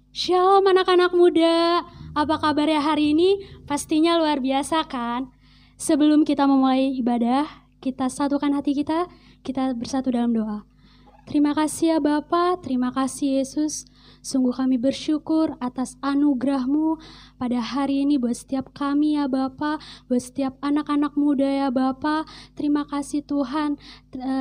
Shalom anak-anak muda, apa kabarnya hari ini? Pastinya luar biasa kan? Sebelum kita memulai ibadah, kita satukan hati kita bersatu dalam doa. Terima kasih ya Bapa, terima kasih Yesus. Sungguh kami bersyukur atas anugerah-Mu pada hari ini buat setiap kami ya Bapa, buat setiap anak-anak muda ya Bapa. Terima kasih Tuhan.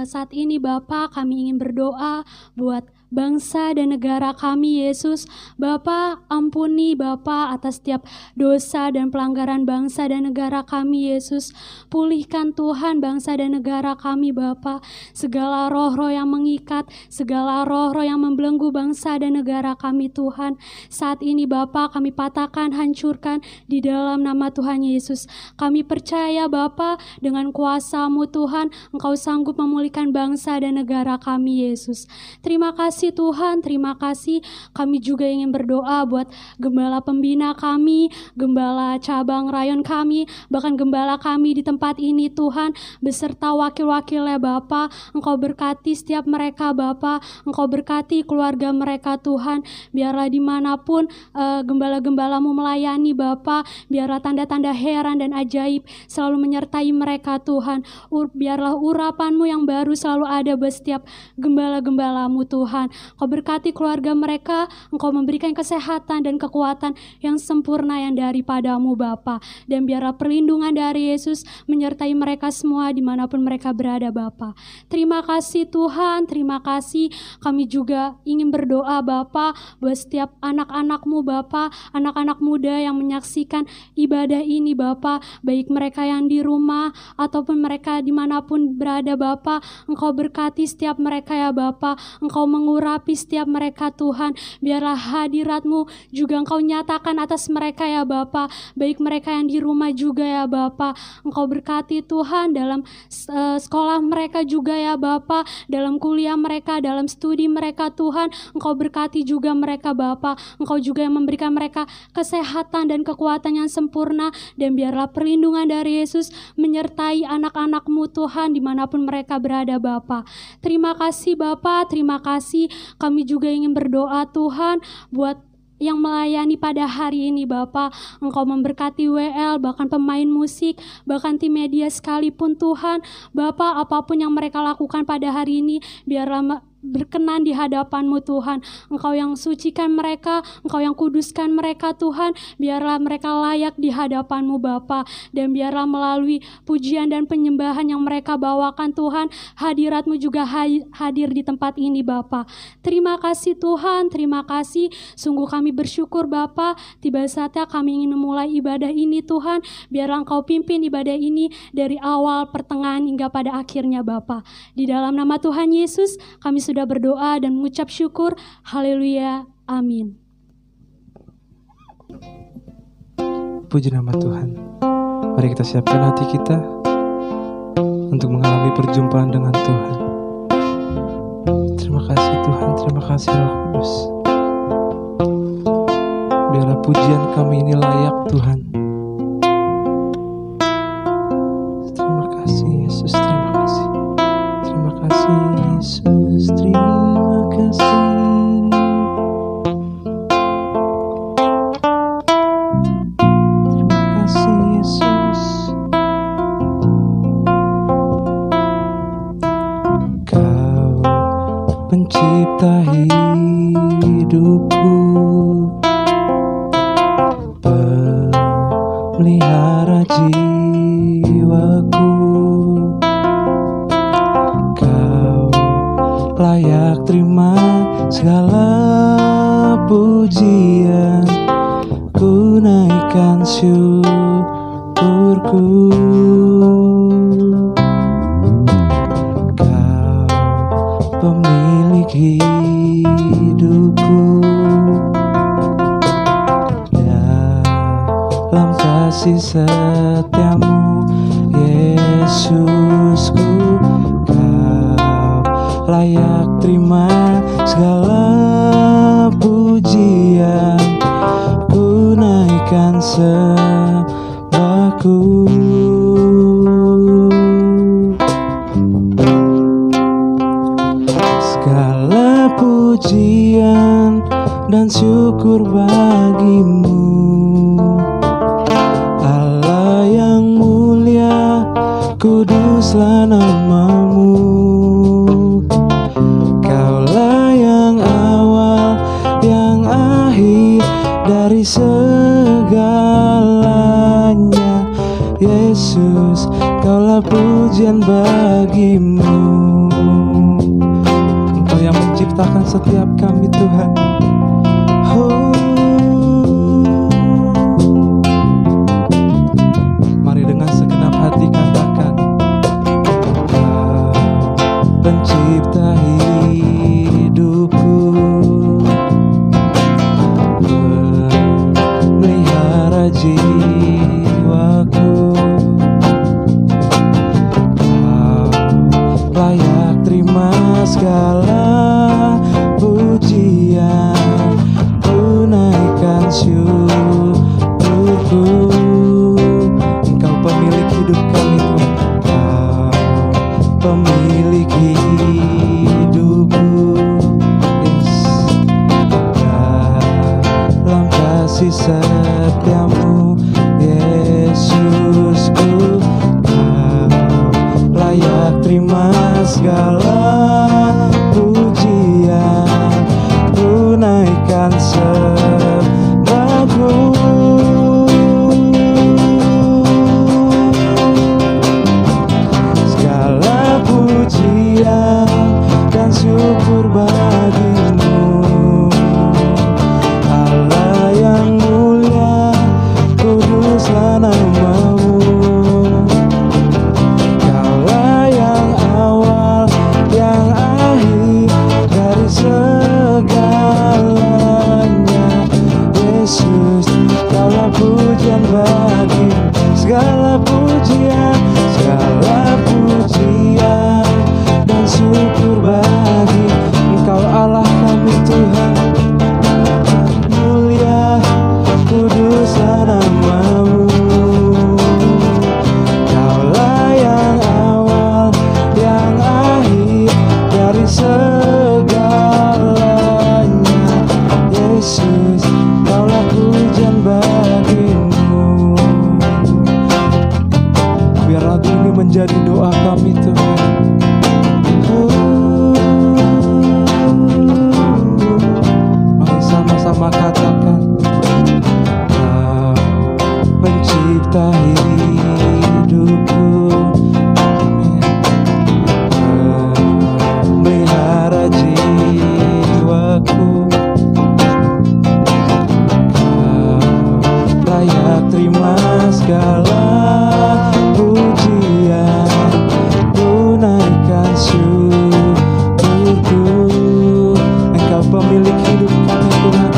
Saat ini Bapa, kami ingin berdoa buat bangsa dan negara kami Yesus. Bapa, ampuni Bapa atas setiap dosa dan pelanggaran bangsa dan negara kami Yesus. Pulihkan Tuhan bangsa dan negara kami Bapa. Segala roh-roh yang mengikat, segala roh-roh yang membelenggu bangsa dan negara kami Tuhan, saat ini Bapa kami patahkan, hancurkan di dalam nama Tuhan Yesus. Kami percaya Bapa, dengan kuasa-Mu Tuhan, Engkau sanggup memulihkan bangsa dan negara kami Yesus. Terima kasih Tuhan, terima kasih. Kami juga ingin berdoa buat gembala pembina kami, gembala cabang rayon kami, bahkan gembala kami di tempat ini Tuhan, beserta wakil-wakilnya Bapa. Engkau berkati setiap mereka Bapa, Engkau berkati keluarga mereka Tuhan. Biarlah dimanapun gembala-gembala-Mu melayani Bapa, biarlah tanda-tanda heran dan ajaib selalu menyertai mereka Tuhan. Biarlah urapan-Mu yang baru selalu ada buat setiap gembala-gembala-Mu Tuhan. Engkau berkati keluarga mereka, Engkau memberikan kesehatan dan kekuatan yang sempurna yang daripada-Mu Bapa. Dan biarlah perlindungan dari Yesus menyertai mereka semua dimanapun mereka berada Bapa. Terima kasih Tuhan, terima kasih. Kami juga ingin berdoa Bapa buat setiap anak-anak-Mu Bapa, anak-anak muda yang menyaksikan ibadah ini Bapa, baik mereka yang di rumah ataupun mereka dimanapun berada Bapa. Engkau berkati setiap mereka ya Bapa, Engkau mengurapi setiap mereka Tuhan. Biarlah hadirat-Mu juga Engkau nyatakan atas mereka ya Bapa, baik mereka yang di rumah juga ya Bapa. Engkau berkati Tuhan dalam sekolah mereka juga ya Bapa, dalam kuliah mereka, dalam studi mereka Tuhan. Engkau berkati juga mereka Bapa, Engkau juga yang memberikan mereka kesehatan dan kekuatan yang sempurna. Dan biarlah perlindungan dari Yesus menyertai anak-anak-Mu Tuhan dimanapun mereka berada Bapa. Terima kasih Bapa, terima kasih. Kami juga ingin berdoa Tuhan buat yang melayani pada hari ini Bapa. Engkau memberkati WL, bahkan pemain musik, bahkan tim media sekalipun Tuhan. Bapa, apapun yang mereka lakukan pada hari ini, biarlah berkenan di hadapan-Mu Tuhan. Engkau yang sucikan mereka, Engkau yang kuduskan mereka Tuhan. Biarlah mereka layak di hadapan-Mu Bapa. Dan biarlah melalui pujian dan penyembahan yang mereka bawakan Tuhan, hadirat-Mu juga hadir di tempat ini Bapa. Terima kasih Tuhan, terima kasih. Sungguh kami bersyukur Bapa, tiba saatnya kami ingin memulai ibadah ini Tuhan. Biarlah Engkau pimpin ibadah ini dari awal, pertengahan hingga pada akhirnya Bapa. Di dalam nama Tuhan Yesus kami sudah berdoa dan mengucap syukur. Haleluya. Amin. Puji nama Tuhan. Mari kita siapkan hati kita untuk mengalami perjumpaan dengan Tuhan. Terima kasih Tuhan, terima kasih Roh Kudus. Biarlah pujian kami ini layak Tuhan. Terima kasih Yesus, terima kasih. Terima kasih Yesus, terima kasih. Terima kasih Yesus. Kau pencipta hidupku, pemelihara jiwaku. Layak terima segala pujian, ku naikkan syukurku. Kau pemilik hidupku, dalam kasih setiamu Yesusku. Layak terima segala pujian, ku naikkan sembahku. Segala pujian dan syukur bagimu. Allah yang mulia, kuduslah namamu. Kaulah yang awal, yang akhir dari segalanya. Yesus, kaulah pujian bagimu. Engkau yang menciptakan setiap kami Tuhan. Oh. Mari dengan segenap hati katakan, Kau pencipta hidupku, melihara jiwaku. Kau layak terima segala pujian, tunaikan syukurku. Engkau pemilik hidup kami Tuhan. Kau pemilik hidupku. Yes. Dalam kasih setiamu Yesusku, Kau layak terima segala pujian, tunaikan sembahku. Segala pujian dan syukur bagimu. Allah yang mulia, kuduslah namamu. Kaulah yang awal, yang akhir dari segalanya. Yesus, kaulah pujian bagi segala pujian, segala pujian dan syukur bagi Engkau Allah kami Tuhan. Mulia, kuduslah namamu. Kaulah yang awal, yang akhir dari segalanya. Yesus, kaulah pujian bagimu. Biar lagu ini menjadi doa kami Tuhan. Mari sama-sama katakan, Kau pencipta hidupku, melihara jiwaku. Kau layak terima segala pujian, tunaikan syukurku. Engkau pemilik hidup kami Tuhan.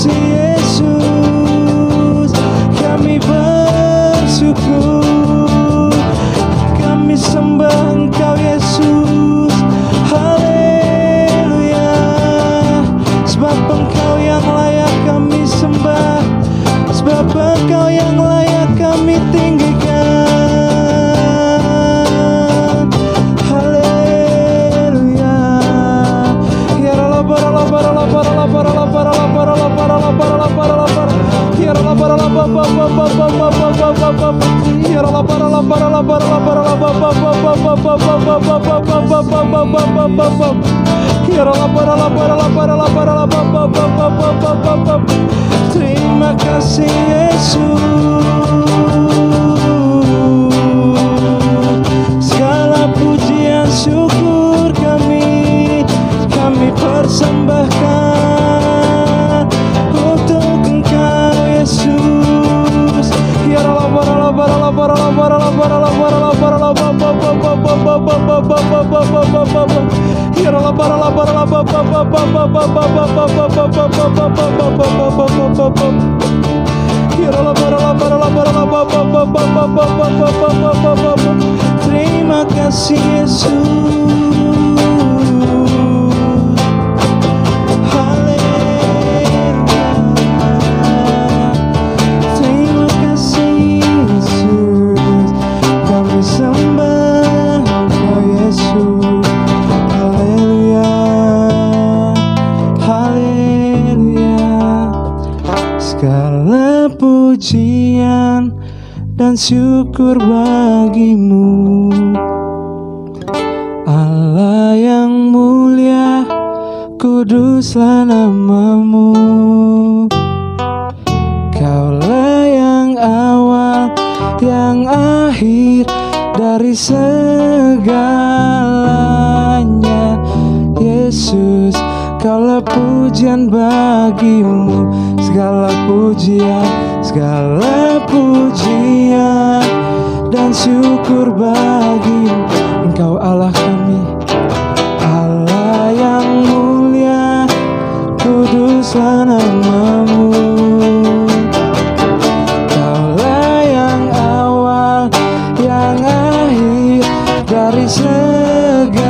kasih Yesus, kami bersyukur, kami sembah Engkau Yesus. Haleluya, sebab Engkau yang layak kami sembah, sebab Engkau yang layak kami tinggikan. Haleluya. Ya Allah, barala barala barala barala barala barala barala barala barala. Ya Allah, barala barala barala. Ya Allah, barala barala barala barala barala. Ya Allah, barala barala barala barala. Terima kasih Yesus, segala pujian syukur kami persembahkan untuk Engkau Yesus. Ya Allah, barala barala barala barala barala barala barala barala. Ya Allah, barala barala barala. Terima kasih Yesus. Segala pujian dan syukur bagimu, Allah yang mulia, kuduslah namamu. Kaulah yang awal, yang akhir dari segalanya. Yesus, Kaulah pujian bagimu, segala pujian dan syukur bagimu. Engkau Allah kami, Allah yang mulia, kuduslah namamu. Kaulah yang awal, yang akhir dari segalanya.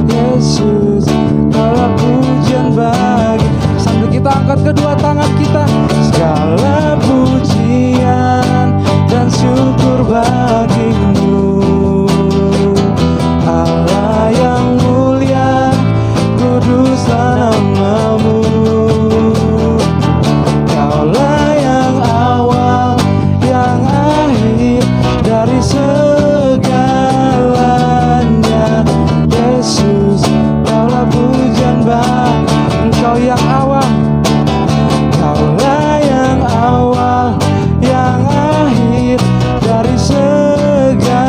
Yesus, Kaulah pujian bagi. Sambil kita angkat kedua tangan kita, segala pujian dan syukur bagimu, Allah yang mulia, kuduslah namamu. Kaulah yang awal, yang akhir dari segalanya. Yesus, Kaulah pujian bagi. Engkau yang awal, Kaulah yang awal, yang akhir dari segalanya.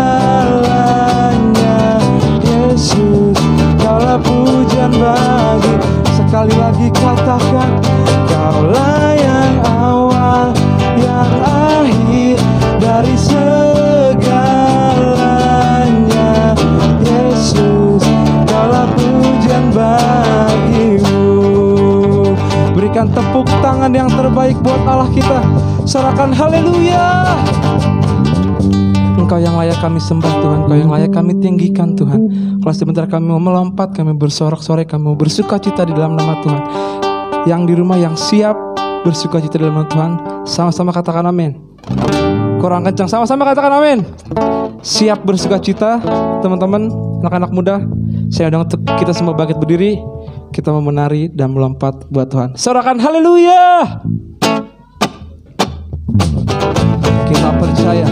Yesus, Kaulah pujian bagi. Sekali lagi katakan, Kaulah yang awal, yang akhir dari segalanya. Yesus, Kaulah pujian bagimu. Berikan tepuk tangan yang terbaik buat Allah kita. Serahkan haleluya. Engkau yang layak kami sembah Tuhan, Engkau yang layak kami tinggikan Tuhan. Kalau sebentar kami mau melompat, kami bersorak-sorai, kami mau bersuka cita di dalam nama Tuhan. Yang di rumah yang siap bersuka cita di dalam nama Tuhan, sama-sama katakan amin. Kurang kencang, sama-sama katakan amin. Siap bersuka cita teman-teman, anak-anak muda. Saya undang untuk kita semua bangkit berdiri. Kita mau menari dan melompat buat Tuhan. Sorakan haleluya. Kita percaya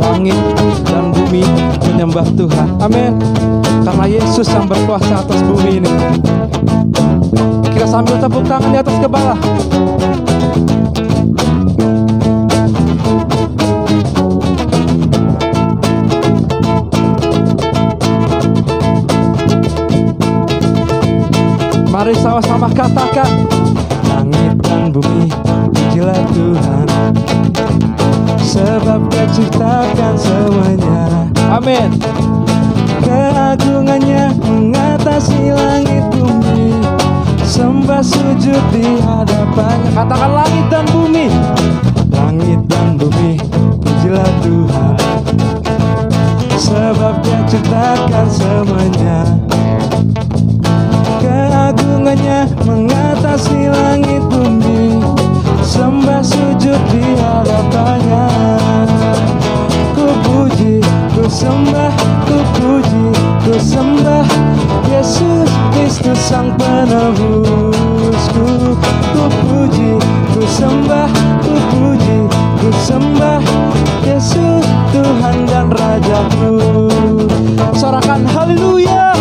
langit dan bumi menyembah Tuhan. Amin. Karena Yesus yang berkuasa atas bumi ini. Kita sambil tepuk tangan di atas kepala. Mari sama-sama katakan, langit dan bumi pujilah Tuhan, sebab Dia ciptakan semuanya. Amin. Keagungannya mengatasi langit bumi, semua sujud di hadapannya. Katakan langit dan bumi. Langit dan bumi, pujilah Tuhan, sebab Dia ciptakan semuanya. Keagungannya mengatasi langit bumi, sembah sujud di hadapannya. Ku puji, ku sembah, ku puji, ku sembah Yesus Kristus Sang Penebusku. Ku puji, ku sembah, ku puji, ku sembah Yesus Tuhan dan Rajaku. Sorakan haleluya.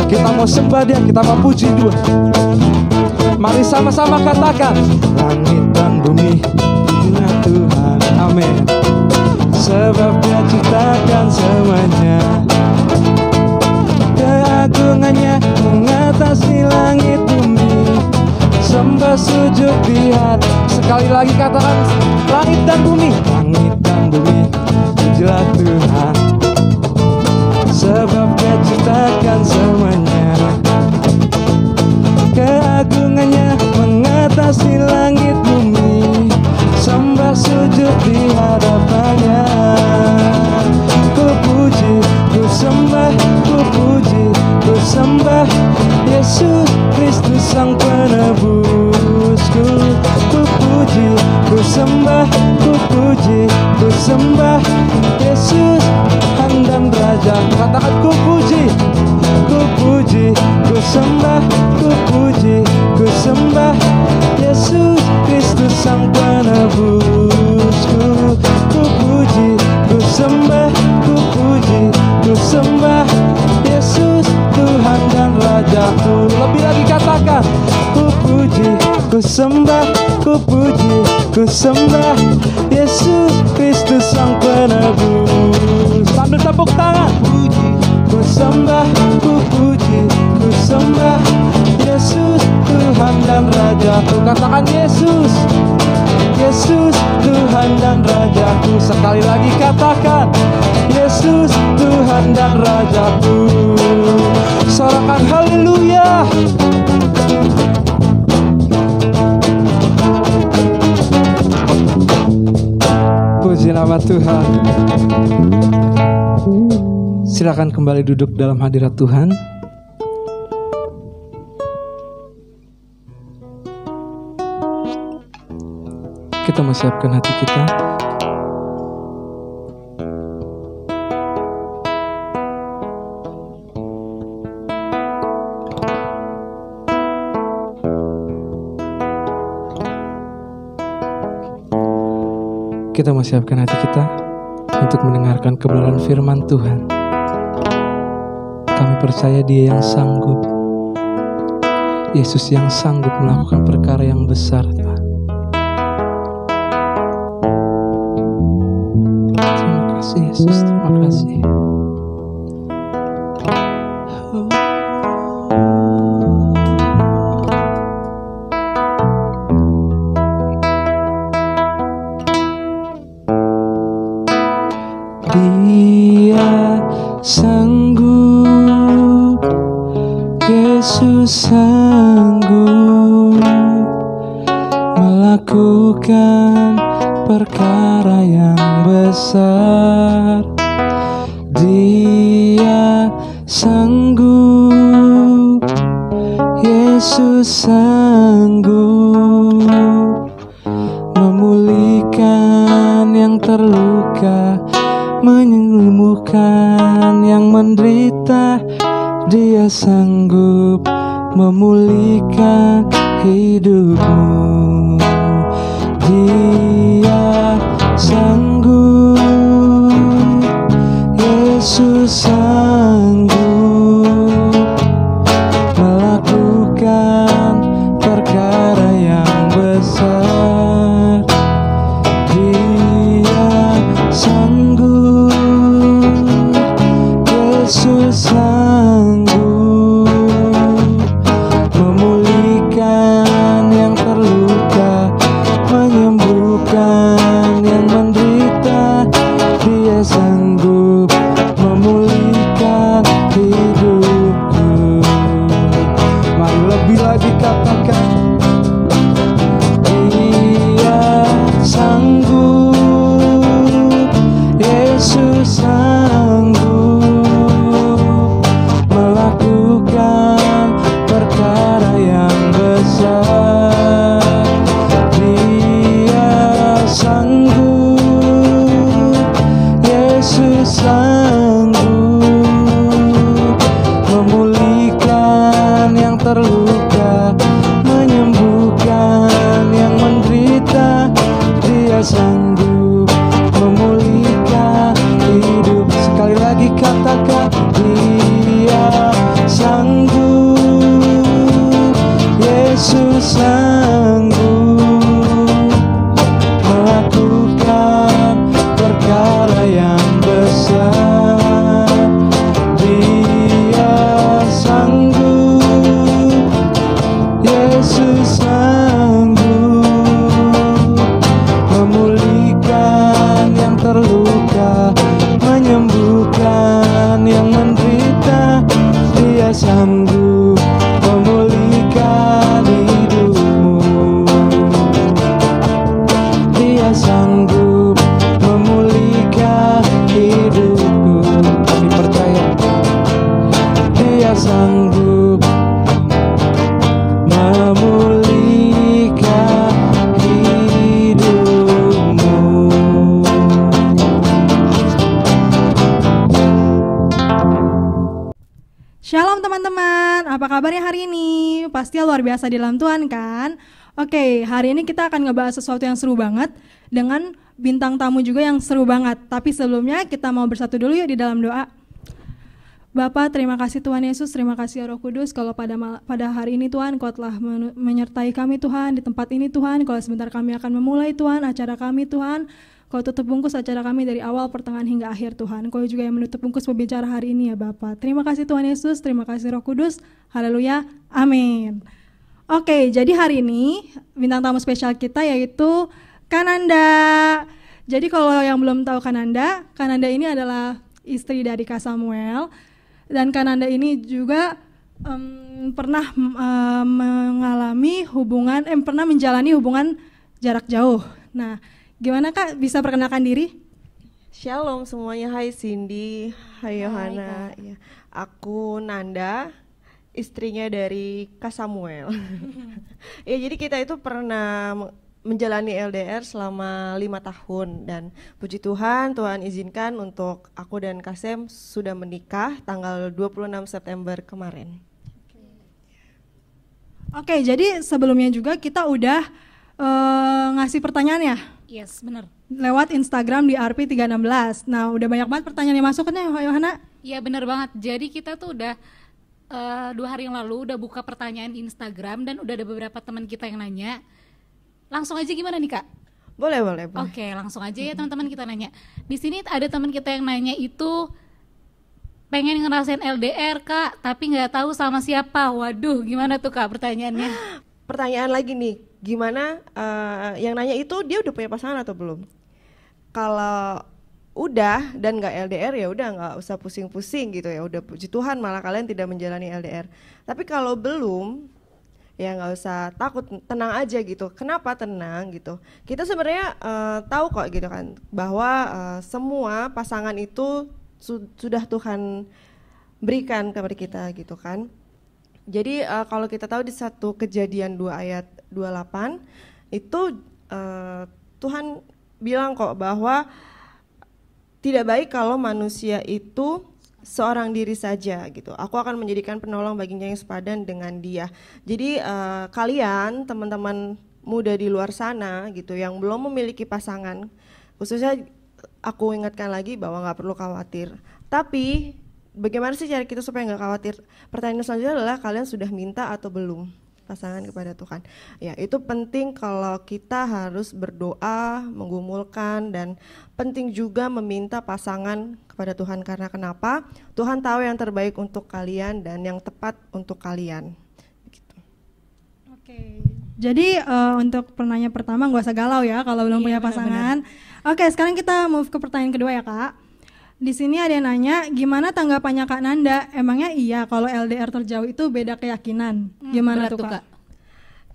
Kita mau sembah Dia, kita mau puji Dia. Mari sama-sama katakan, langit dan bumi punya Tuhan, amin. Sebab Dia ciptakan semuanya. Keagungannya mengatasi langit bumi, sembah sujud di hati. Sekali lagi katakan, langit dan bumi. Langit dan bumi, pujilah Tuhan, sebab Dia ciptakan semuanya. Keagungannya mengatasi langit bumi, sembah sujud di hadapannya. Ku puji, ku sembah, ku puji, ku sembah Yesus Kristus Sang Penebusku. Ku puji, ku sembah, ku puji, ku sembah Yesus Tuhan dan Raja. Katakan ku puji, ku puji, ku sembah, ku puji, ku sembah Yesus Kristus Sang Penebusku. Ku puji, ku sembah, ku puji, ku sembah Yesus Tuhan dan Rajaku. Lebih lagi katakan, ku puji, ku sembah, ku puji, ku sembah Yesus Kristus Sang Penebus. Sambil tepuk tangan. Ku sembah, ku puji, ku sembah Yesus Tuhan dan Rajaku. Katakan Yesus, Yesus Tuhan dan Rajaku. Sekali lagi katakan, Yesus Tuhan dan Rajaku. Sorakan haleluya. Puji nama Tuhan. Silakan kembali duduk dalam hadirat Tuhan. Kita mau siapkan hati kita. Kita mau siapkan hati kita untuk mendengarkan kebenaran firman Tuhan. Kami percaya Dia yang sanggup, Yesus yang sanggup melakukan perkara yang besar, Tuhan. Terima kasih Yesus, terima kasih. Dia sanggup, Yesus sanggup melakukan perkara yang besar. Dia sanggup, Yesus sanggup memulihkan yang terluka, menyembuhkan yang menderita. Dia sanggup memulihkan hidupmu. Dia sanggup, Yesus sanggup melakukan perkara yang besar. Dia sanggup, Yesus sanggup memulihkan yang terluka, menyembuhkan yang menderita. Dia sanggup memulihkan katakan, Dia sanggup, Yesus sanggup melakukan perkara yang besar. Dia sanggup, Yesus sanggup memulihkan yang terluka, menyembuhkan yang menderita. Dia sanggup memulihkan hidup. Sekali lagi katakan, Dia sanggup, Yesus sanggup melakukan perkara yang besar. Dia sanggup, Yesus sanggup memulihkan yang terluka, menyembuhkan yang menderita. Dia sanggup memulihkan hidupmu. Dia sanggup memulihkan hidupku. Kami percaya Dia sanggup memulihkan hidupmu. Shalom teman-teman, apa kabarnya hari ini? Pastinya luar biasa di dalam Tuhan kan? Oke, hari ini kita akan ngebahas sesuatu yang seru banget dengan bintang tamu juga yang seru banget. Tapi sebelumnya kita mau bersatu dulu yuk di dalam doa. Bapa, terima kasih Tuhan Yesus, terima kasih Roh Kudus kalau pada hari ini Tuhan Kau telah menyertai kami Tuhan di tempat ini Tuhan. Kalau sebentar kami akan memulai Tuhan acara kami Tuhan. Kau tutup bungkus acara kami dari awal, pertengahan hingga akhir Tuhan. Kau juga yang menutup bungkus pembicara hari ini ya Bapa. Terima kasih Tuhan Yesus, terima kasih Roh Kudus. Haleluya, amin. Oke, jadi hari ini bintang tamu spesial kita yaitu Kananda. Jadi kalau yang belum tahu Kananda ini adalah istri dari Kak Samuel. Dan Kananda ini juga pernah pernah menjalani hubungan jarak jauh. Nah, gimana Kak, bisa perkenalkan diri? Shalom semuanya, hai Cindy, hai Yohana. Ya, aku Nanda, istrinya dari Kak Samuel. Ya, jadi kita itu pernah menjalani LDR selama 5 tahun dan puji Tuhan, Tuhan izinkan untuk aku dan Kasem sudah menikah tanggal 26 September kemarin. Oke, jadi sebelumnya juga kita udah ngasih pertanyaan ya? Yes, benar. Lewat Instagram di RP316. Nah, udah banyak banget pertanyaan yang masuk kan ya, Yohana? Iya, benar banget. Jadi kita tuh udah 2 hari yang lalu udah buka pertanyaan di Instagram dan udah ada beberapa teman kita yang nanya. Langsung aja gimana nih Kak? Boleh. Oke, langsung aja ya teman-teman kita nanya. Di sini ada teman kita yang nanya itu pengen ngerasain LDR Kak, tapi nggak tahu sama siapa. Waduh, gimana tuh Kak pertanyaannya? Pertanyaan lagi nih, gimana yang nanya itu dia udah punya pasangan atau belum? Kalau udah dan nggak LDR ya udah nggak usah pusing-pusing gitu ya, udah puji Tuhan malah kalian tidak menjalani LDR. Tapi kalau belum, ya nggak usah takut, tenang aja gitu. Kenapa tenang gitu? Kita sebenarnya tahu kok gitu kan bahwa semua pasangan itu sudah Tuhan berikan kepada kita gitu kan. Jadi kalau kita tahu di 1 Kejadian 2 ayat 28 itu Tuhan bilang kok bahwa tidak baik kalau manusia itu seorang diri saja gitu. Aku akan menjadikan penolong baginya yang sepadan dengan dia. Jadi kalian teman-teman muda di luar sana gitu yang belum memiliki pasangan, khususnya aku ingatkan lagi bahwa nggak perlu khawatir. Tapi bagaimana sih cara kita supaya nggak khawatir? Pertanyaan selanjutnya adalah kalian sudah minta atau belum pasangan kepada Tuhan? Ya, itu penting kalau kita harus berdoa, menggumulkan, dan penting juga meminta pasangan kepada Tuhan. Karena kenapa? Tuhan tahu yang terbaik untuk kalian dan yang tepat untuk kalian. Gitu. Oke, jadi untuk pertanyaan pertama nggak usah galau ya kalau belum punya pasangan. Oke, sekarang kita move ke pertanyaan kedua ya Kak. Di sini ada yang nanya, gimana tanggapannya Kak Nanda? Emangnya iya kalau LDR terjauh itu beda keyakinan? Gimana tuh Kak?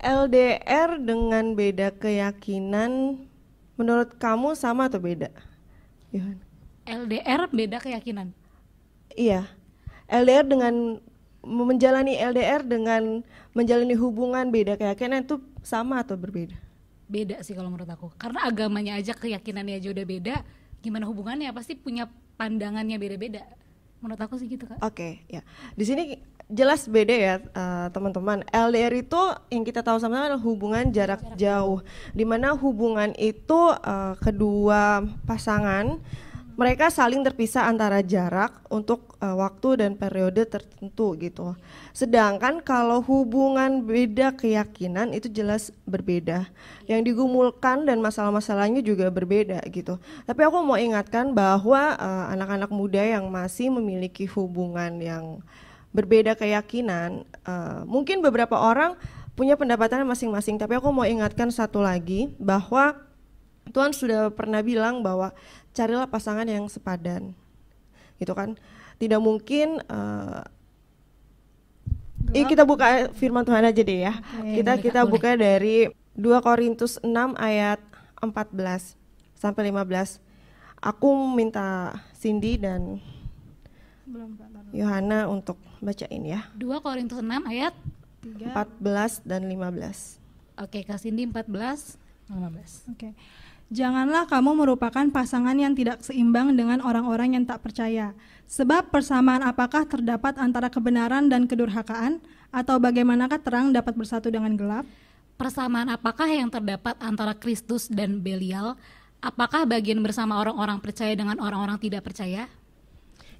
LDR dengan beda keyakinan menurut kamu sama atau beda? Yohan. LDR beda keyakinan. Iya. LDR dengan menjalani LDR dengan menjalani hubungan beda keyakinan itu sama atau berbeda? Beda sih kalau menurut aku. Karena agamanya aja, keyakinannya aja udah beda, gimana hubungannya? Pasti punya pandangannya beda-beda. Menurut aku sih gitu, Kak. Oke, ya. Di sini jelas beda ya, teman-teman. LDR itu yang kita tahu sama adalah hubungan jarak jauh, di mana hubungan itu kedua pasangan mereka saling terpisah antara jarak untuk waktu dan periode tertentu gitu. Sedangkan kalau hubungan beda keyakinan itu jelas berbeda. Yang digumulkan dan masalah-masalahnya juga berbeda gitu. Tapi aku mau ingatkan bahwa anak-anak muda yang masih memiliki hubungan yang berbeda keyakinan, mungkin beberapa orang punya pendapatannya masing-masing. Tapi aku mau ingatkan satu lagi bahwa Tuhan sudah pernah bilang bahwa carilah pasangan yang sepadan, gitu kan? Tidak mungkin. Kita buka firman Tuhan aja deh ya. Kita buka dari 2 Korintus 6 ayat 14 sampai 15. Aku minta Cindy dan Yohana untuk bacain ya. 2 Korintus 6 ayat 14 dan 15. Oke, Kak Cindy 14, 15. Oke. Janganlah kamu merupakan pasangan yang tidak seimbang dengan orang-orang yang tak percaya. Sebab persamaan apakah terdapat antara kebenaran dan kedurhakaan? Atau bagaimanakah terang dapat bersatu dengan gelap? Persamaan apakah yang terdapat antara Kristus dan Belial? Apakah bagian bersama orang-orang percaya dengan orang-orang tidak percaya?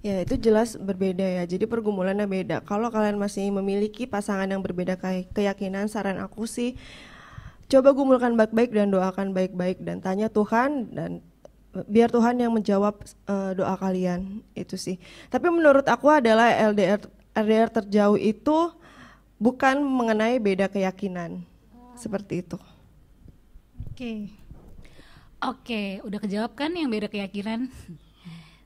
Ya, itu jelas berbeda ya. Jadi pergumulannya beda. Kalau kalian masih memiliki pasangan yang berbeda keyakinan, saran aku sih coba gumulkan baik-baik dan doakan baik-baik dan tanya Tuhan, dan biar Tuhan yang menjawab doa kalian, itu sih. Tapi menurut aku adalah LDR terjauh itu bukan mengenai beda keyakinan. Seperti itu. Oke, udah kejawab kan yang beda keyakinan?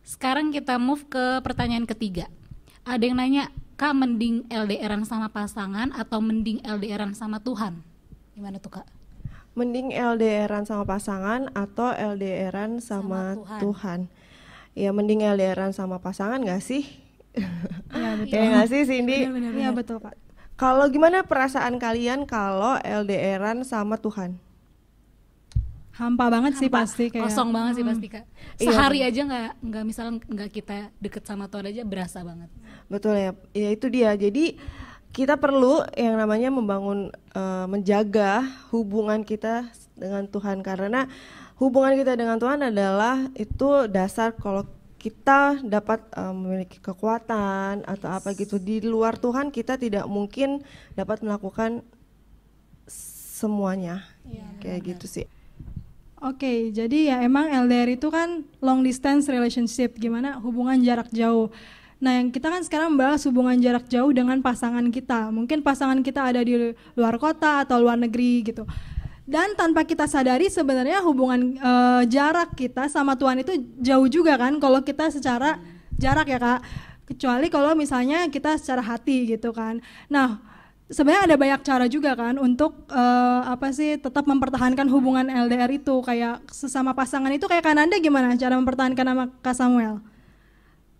Sekarang kita move ke pertanyaan ketiga. Ada yang nanya, Kak, mending LDRan sama pasangan atau mending LDRan sama Tuhan? Gimana tuh, Kak? Mending LDRan sama pasangan atau LDRan sama Tuhan? Ya mending LDRan sama pasangan gak sih? Iya betul. Ya gak sih Cindy? Iya betul Kak. Kalau gimana perasaan kalian kalau LDRan sama Tuhan? Hampa banget sih pasti kayak kosong banget sih pasti, Kak. Sehari aja nggak misalnya nggak kita deket sama Tuhan aja berasa banget. Betul ya, ya itu dia. Jadi kita perlu yang namanya membangun, menjaga hubungan kita dengan Tuhan, karena hubungan kita dengan Tuhan adalah itu dasar kalau kita dapat memiliki kekuatan atau apa gitu. Di luar Tuhan kita tidak mungkin dapat melakukan semuanya, kayak gitu sih. Oke, jadi ya emang LDR itu kan long distance relationship, gimana hubungan jarak jauh. Nah, yang kita kan sekarang bahas hubungan jarak jauh dengan pasangan kita. Mungkin pasangan kita ada di luar kota atau luar negeri gitu. Dan tanpa kita sadari sebenarnya hubungan jarak kita sama Tuhan itu jauh juga kan kalau kita secara jarak ya Kak. Kecuali kalau misalnya kita secara hati gitu kan. Nah, sebenarnya ada banyak cara juga kan untuk tetap mempertahankan hubungan LDR itu, kayak sesama pasangan itu. Kayak Kananda gimana cara mempertahankan sama Kak Samuel?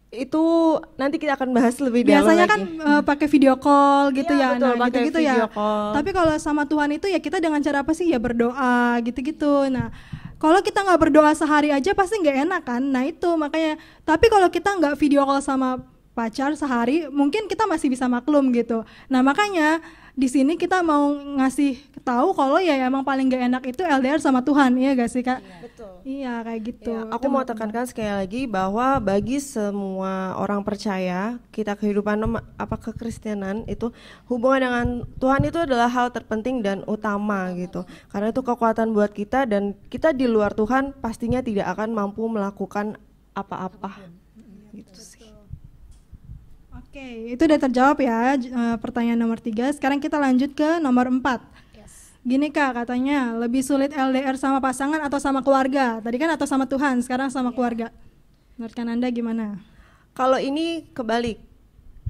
Itu nanti kita akan bahas lebih dalam. Biasanya lagi. kan pakai video call gitu ya, betul, nah pakai gitu-gitu video ya. call. Tapi kalau sama Tuhan itu ya kita dengan cara apa sih? Ya berdoa gitu-gitu. Nah, kalau kita nggak berdoa sehari aja pasti nggak enak kan. Nah itu makanya. Tapi kalau kita nggak video call sama pacar sehari, mungkin kita masih bisa maklum gitu. Nah makanya di sini kita mau ngasih tahu kalau ya emang paling gak enak itu LDR sama Tuhan, iya gak sih Kak? Iya, betul. Iya kayak gitu. Ya, aku mau tekankan sekali lagi bahwa bagi semua orang percaya, kita kehidupan kekristenan itu hubungan dengan Tuhan itu adalah hal terpenting dan utama gitu. Karena itu kekuatan buat kita, dan kita di luar Tuhan pastinya tidak akan mampu melakukan apa-apa. Gitu sih. Oke, itu udah terjawab ya pertanyaan nomor 3. Sekarang kita lanjut ke nomor 4. Gini Kak, katanya lebih sulit LDR sama pasangan atau sama keluarga? Tadi kan atau sama Tuhan, sekarang sama keluarga. Menurut Kananda gimana? Kalau ini kebalik.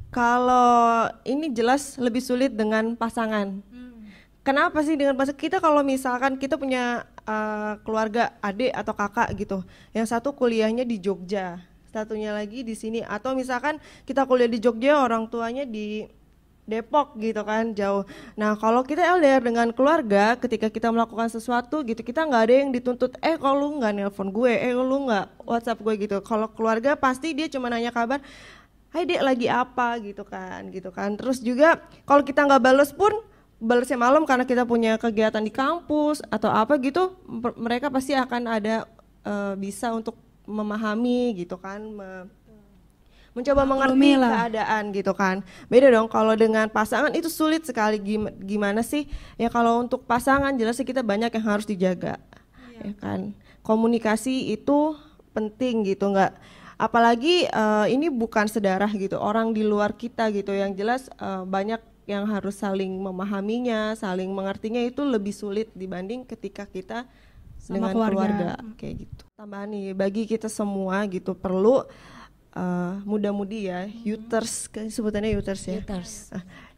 Kalau ini jelas lebih sulit dengan pasangan. Kenapa sih dengan pasangan kita? Kalau misalkan kita punya keluarga adik atau kakak gitu, yang satu kuliahnya di Jogja, satunya lagi di sini, atau misalkan kita kuliah di Jogja, orang tuanya di Depok gitu kan, jauh. Nah kalau kita LDR dengan keluarga, ketika kita melakukan sesuatu gitu, kita nggak ada yang dituntut, kalau lu nggak nelpon gue, lu nggak WhatsApp gue gitu. Kalau keluarga pasti dia cuma nanya kabar, hai dek lagi apa gitu kan. Terus juga kalau kita nggak bales pun, balesnya malam karena kita punya kegiatan di kampus atau apa gitu, mereka pasti akan ada bisa untuk memahami gitu kan, mencoba mengerti keadaan gitu kan. Beda dong kalau dengan pasangan, itu sulit sekali. Gimana sih ya, kalau untuk pasangan jelas sih kita banyak yang harus dijaga, ya kan. Komunikasi itu penting gitu, nggak, apalagi ini bukan sedarah gitu, orang di luar kita gitu, yang jelas banyak yang harus saling memahaminya, saling mengertinya, itu lebih sulit dibanding ketika kita dengan keluarga kayak gitu. Tambahan nih, bagi kita semua gitu perlu muda-mudi ya, Youters, sebutannya Youters ya.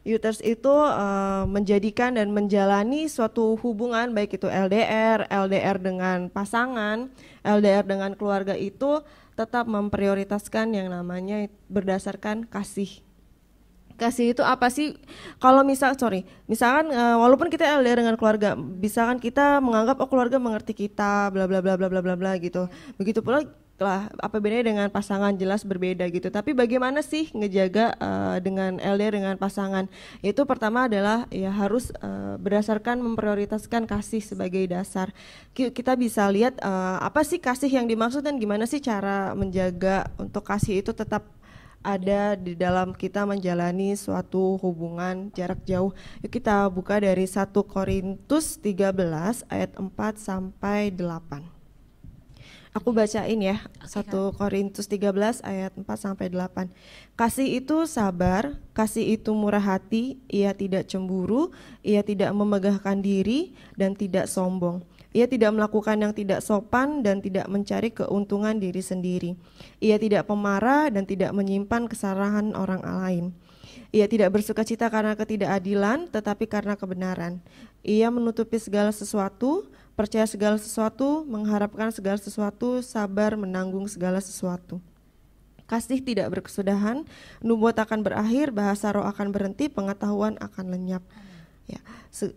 Youters itu menjadikan dan menjalani suatu hubungan, baik itu LDR dengan pasangan, LDR dengan keluarga, itu tetap memprioritaskan yang namanya berdasarkan kasih. Kasih itu apa sih? Kalau misalkan walaupun kita LDR dengan keluarga, misalkan kita menganggap keluarga mengerti kita, bla bla bla bla bla bla gitu. Begitu pula lah, apa bedanya dengan pasangan, jelas berbeda gitu. Tapi bagaimana sih ngejaga dengan LDR dengan pasangan? Itu pertama adalah ya harus berdasarkan memprioritaskan kasih sebagai dasar. Kita bisa lihat apa sih kasih yang dimaksud dan gimana sih cara menjaga untuk kasih itu tetap ada di dalam kita menjalani suatu hubungan jarak jauh. Yuk kita buka dari 1 Korintus 13 ayat 4 sampai 8. Aku bacain ya, 1 Korintus 13 ayat 4 sampai 8. Kasih itu sabar, kasih itu murah hati, ia tidak cemburu, ia tidak memegahkan diri dan tidak sombong. Ia tidak melakukan yang tidak sopan dan tidak mencari keuntungan diri sendiri. Ia tidak pemarah dan tidak menyimpan kesalahan orang lain. Ia tidak bersukacita karena ketidakadilan, tetapi karena kebenaran. Ia menutupi segala sesuatu, percaya segala sesuatu, mengharapkan segala sesuatu, sabar menanggung segala sesuatu. Kasih tidak berkesudahan, nubuat akan berakhir, bahasa roh akan berhenti, pengetahuan akan lenyap.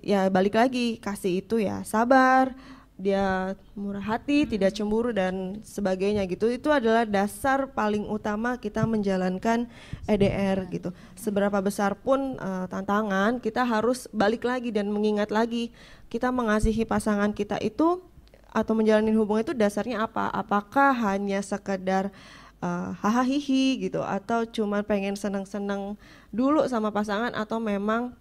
Ya balik lagi, kasih itu ya sabar, dia murah hati, tidak cemburu dan sebagainya gitu. Itu adalah dasar paling utama kita menjalankan EDR gitu. Seberapa besar pun tantangan, kita harus balik lagi dan mengingat lagi, kita mengasihi pasangan kita itu atau menjalani hubungan itu dasarnya apa? Apakah hanya sekedar hahaha gitu, atau cuma pengen senang-senang dulu sama pasangan, atau memang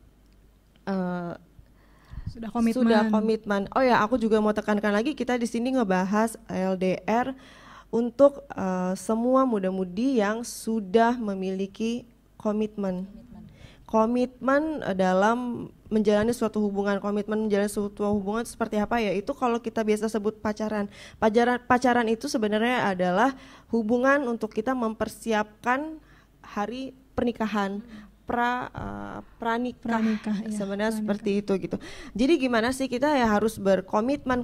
sudah komitmen. Oh ya, aku juga mau tekankan lagi, kita di sini ngebahas LDR untuk semua muda-mudi yang sudah memiliki komitmen dalam menjalani suatu hubungan. Komitmen menjalani suatu hubungan seperti apa ya? Itu kalau kita biasa sebut pacaran. Pacaran itu sebenarnya adalah hubungan untuk kita mempersiapkan hari pernikahan. Pranikah ya, sebenarnya seperti itu gitu. Jadi gimana sih kita ya harus berkomitmen.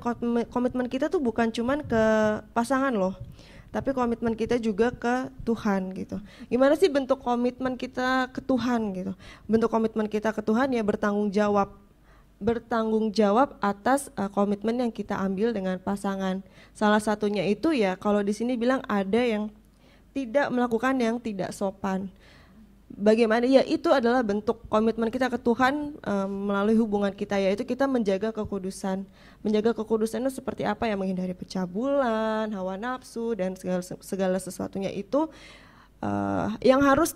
Komitmen kita tuh bukan cuman ke pasangan loh, tapi komitmen kita juga ke Tuhan gitu. Gimana sih bentuk komitmen kita ke Tuhan gitu? Bentuk komitmen kita ke Tuhan ya bertanggung jawab atas komitmen yang kita ambil dengan pasangan. Salah satunya itu ya, kalau di sini bilang ada yang tidak melakukan yang tidak sopan. Bagaimana ya, itu adalah bentuk komitmen kita ke Tuhan melalui hubungan kita, yaitu kita menjaga kekudusan. Menjaga kekudusan itu seperti apa ya? Menghindari pencabulan, hawa nafsu dan segala sesuatunya itu yang harus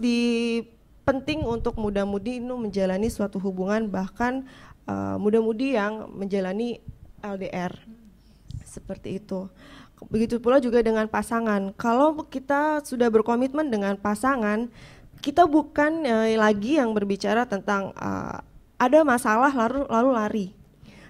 penting untuk muda-mudi itu menjalani suatu hubungan, bahkan muda-mudi yang menjalani LDR seperti itu. Begitu pula juga dengan pasangan. Kalau kita sudah berkomitmen dengan pasangan, kita bukan lagi yang berbicara tentang ada masalah lalu lari.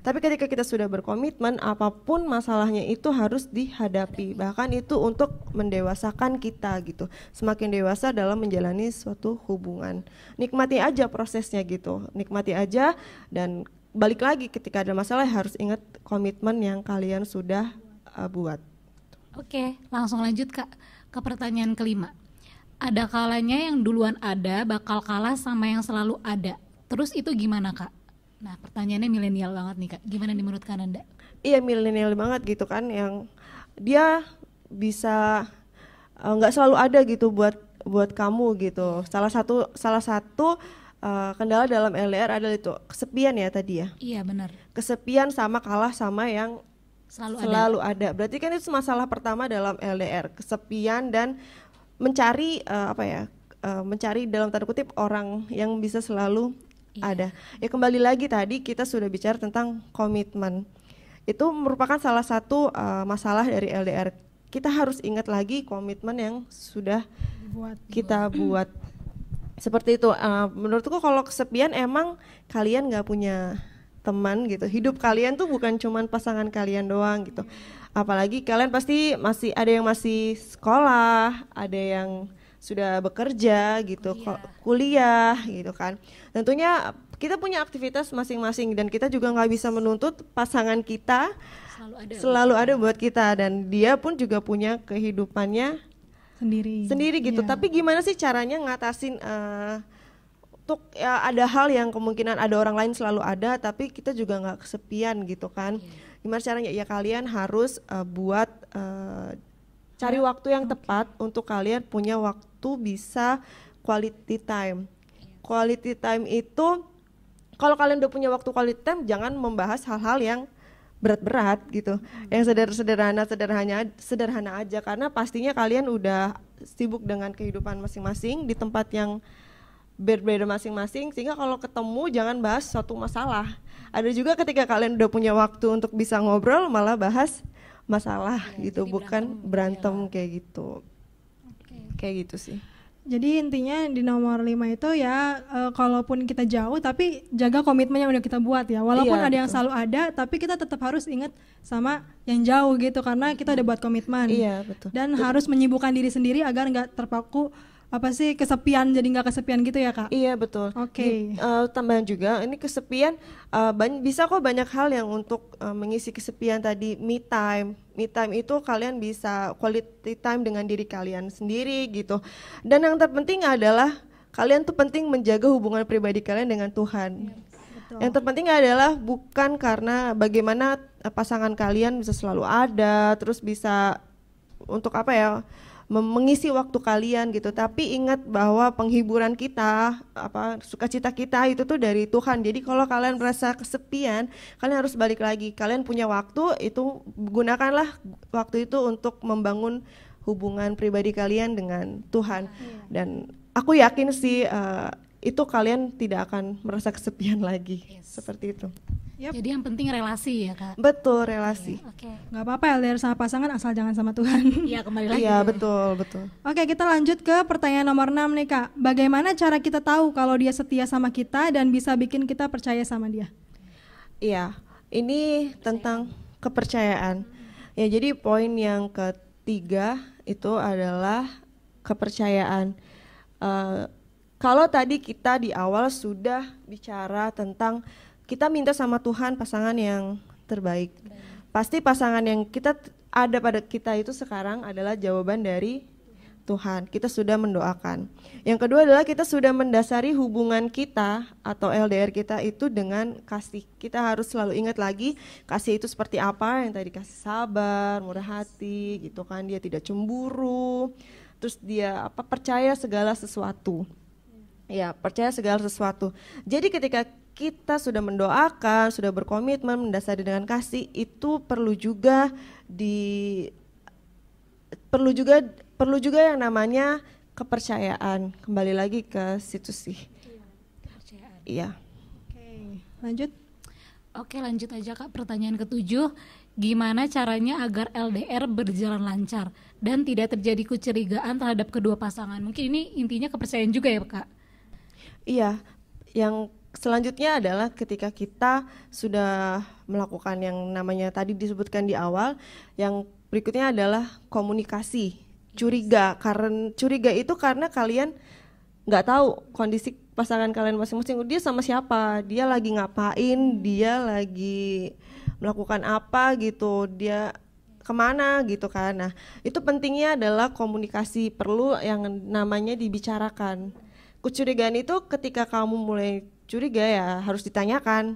Tapi ketika kita sudah berkomitmen, apapun masalahnya itu harus dihadapi. Bahkan itu untuk mendewasakan kita gitu. Semakin dewasa dalam menjalani suatu hubungan. Nikmati aja prosesnya gitu. Nikmati aja, dan balik lagi ketika ada masalah harus ingat komitmen yang kalian sudah buat. Oke, langsung lanjut Kak ke pertanyaan kelima. Ada kalanya yang duluan ada bakal kalah sama yang selalu ada. Terus itu gimana Kak? Nah pertanyaannya milenial banget nih Kak. Gimana nih menurut Kananda? Iya milenial banget gitu kan, yang dia bisa nggak selalu ada gitu buat kamu gitu. Salah satu kendala dalam LDR adalah itu kesepian ya tadi ya. Iya benar. Kesepian sama kalah sama yang selalu ada. Berarti kan itu masalah pertama dalam LDR, kesepian dan mencari mencari dalam tanda kutip orang yang bisa selalu ada. Ya kembali lagi tadi kita sudah bicara tentang komitmen. Itu merupakan salah satu masalah dari LDR. Kita harus ingat lagi komitmen yang sudah kita buat. Seperti itu. Menurutku kalau kesepian emang kalian nggak punya teman gitu. Hidup kalian tuh bukan cuman pasangan kalian doang gitu. Apalagi kalian pasti masih ada yang masih sekolah, ada yang sudah bekerja gitu, kuliah gitu kan. Tentunya kita punya aktivitas masing-masing dan kita juga nggak bisa menuntut pasangan kita selalu ada buat kita, dan dia pun juga punya kehidupannya sendiri gitu. Tapi gimana sih caranya ngatasin untuk ya ada hal yang kemungkinan ada orang lain selalu ada tapi kita juga nggak kesepian gitu kan. Gimana caranya? Ya kalian harus buat cari waktu yang tepat untuk kalian punya waktu bisa quality time. Quality time itu kalau kalian udah punya waktu quality time, jangan membahas hal-hal yang berat-berat gitu, yang sederhana aja, karena pastinya kalian udah sibuk dengan kehidupan masing-masing di tempat yang berbeda masing-masing, sehingga kalau ketemu jangan bahas suatu masalah. Ada juga ketika kalian udah punya waktu untuk bisa ngobrol malah bahas masalah gitu, bukan berantem kayak gitu. Kayak gitu sih. Jadi intinya di nomor 5 itu ya kalaupun kita jauh tapi jaga komitmen yang udah kita buat ya. Walaupun ada yang selalu ada tapi kita tetap harus ingat sama yang jauh gitu karena kita udah buat komitmen. Iya, betul. Dan harus menyibukkan diri sendiri agar nggak terpaku kesepian, jadi nggak kesepian gitu ya Kak? Iya betul. Oke. Tambahan juga ini kesepian bisa kok banyak hal yang untuk mengisi kesepian tadi. Me time itu kalian bisa quality time dengan diri kalian sendiri gitu. Dan yang terpenting adalah kalian tuh penting menjaga hubungan pribadi kalian dengan Tuhan. Yang terpenting adalah bukan karena bagaimana pasangan kalian bisa selalu ada, terus bisa untuk mengisi waktu kalian gitu, tapi ingat bahwa penghiburan kita, sukacita kita itu tuh dari Tuhan. Jadi kalau kalian merasa kesepian, kalian harus balik lagi. Kalian punya waktu, itu gunakanlah waktu itu untuk membangun hubungan pribadi kalian dengan Tuhan. Dan aku yakin sih itu kalian tidak akan merasa kesepian lagi. Seperti itu. Jadi yang penting relasi ya Kak? Betul, relasi. Gak apa-apa LDR sama pasangan asal jangan sama Tuhan. Iya, kembali lagi. Iya, betul. Oke, kita lanjut ke pertanyaan nomor 6 nih Kak. Bagaimana cara kita tahu kalau dia setia sama kita dan bisa bikin kita percaya sama dia? Iya, ini tentang kepercayaan. Ya, jadi poin yang ketiga itu adalah kepercayaan. Kalau tadi kita di awal sudah bicara tentang kita minta sama Tuhan pasangan yang terbaik. Pasti pasangan yang kita ada pada kita itu sekarang adalah jawaban dari Tuhan. Kita sudah mendoakan. Yang kedua adalah kita sudah mendasari hubungan kita atau LDR kita itu dengan kasih. Kita harus selalu ingat lagi kasih itu seperti apa, yang tadi kasih sabar, murah hati gitu kan. Dia tidak cemburu. Terus dia percaya segala sesuatu. Ya, percaya segala sesuatu. Jadi ketika kita sudah mendoakan, sudah berkomitmen mendasari dengan kasih, itu perlu juga yang namanya kepercayaan. Kembali lagi ke situ sih. Iya. Oke, lanjut aja Kak. Pertanyaan ke-7, gimana caranya agar LDR berjalan lancar dan tidak terjadi kecurigaan terhadap kedua pasangan? Mungkin ini intinya kepercayaan juga ya Kak? Iya, yang selanjutnya adalah ketika kita sudah melakukan yang namanya tadi disebutkan di awal, yang berikutnya adalah komunikasi. Curiga itu karena kalian nggak tahu kondisi pasangan kalian masing-masing, dia sama siapa, dia lagi ngapain, dia lagi melakukan apa gitu, dia kemana gitu kan. Nah itu pentingnya adalah komunikasi, perlu yang namanya dibicarakan. Kecurigaan itu ketika kamu mulai curiga ya harus ditanyakan,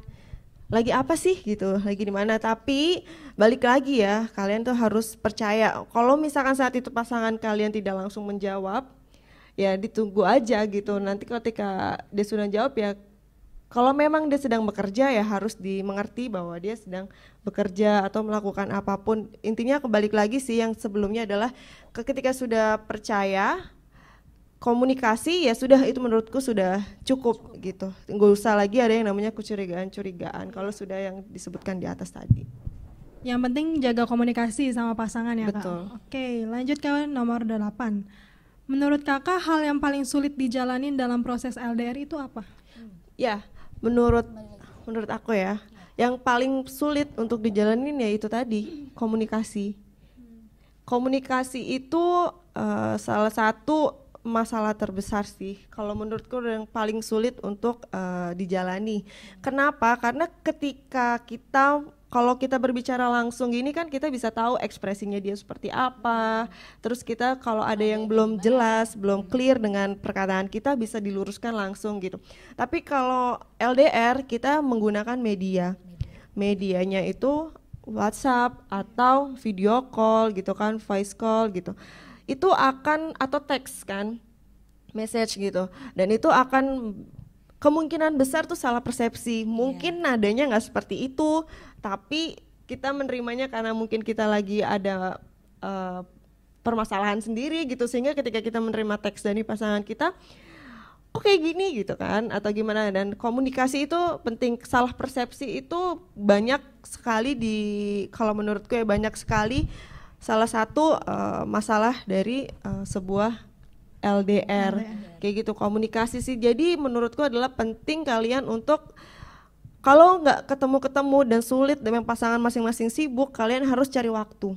lagi apa sih gitu, lagi di mana. Tapi balik lagi ya, kalian tuh harus percaya. Kalau misalkan saat itu pasangan kalian tidak langsung menjawab, ya ditunggu aja gitu. Nanti ketika dia sudah jawab ya, kalau memang dia sedang bekerja ya harus dimengerti bahwa dia sedang bekerja atau melakukan apapun. Intinya kebalik lagi sih yang sebelumnya adalah ketika sudah percaya, komunikasi ya sudah, itu menurutku sudah cukup gitu. Nggak usah lagi ada yang namanya kecurigaan-curigaan kalau sudah yang disebutkan di atas tadi. Yang penting jaga komunikasi sama pasangan ya Betul. Kak. Oke, lanjut ke nomor 8. Menurut Kakak hal yang paling sulit dijalanin dalam proses LDR itu apa? Ya, menurut aku ya, yang paling sulit untuk dijalanin ya itu tadi, komunikasi. Komunikasi itu salah satu masalah terbesar sih, kalau menurutku yang paling sulit untuk dijalani. Kenapa? Karena ketika kalau kita berbicara langsung gini kan kita bisa tahu ekspresinya dia seperti apa. Terus kita kalau ada yang belum jelas, belum clear dengan perkataan kita bisa diluruskan langsung gitu. Tapi kalau LDR kita menggunakan media. Medianya itu WhatsApp atau video call gitu kan, voice call gitu. Itu akan, atau teks kan, message gitu. Dan itu akan kemungkinan besar tuh salah persepsi. Mungkin nadanya nggak seperti itu, tapi kita menerimanya karena mungkin kita lagi ada permasalahan sendiri gitu, sehingga ketika kita menerima teks dari pasangan kita, kok kayak gini gitu kan, atau gimana. Dan komunikasi itu penting. Salah persepsi itu banyak sekali kalau menurutku ya banyak sekali. Salah satu masalah dari sebuah LDR kayak gitu, komunikasi sih. Jadi menurutku adalah penting kalian untuk, kalau nggak ketemu dan sulit dengan pasangan masing-masing sibuk, kalian harus cari waktu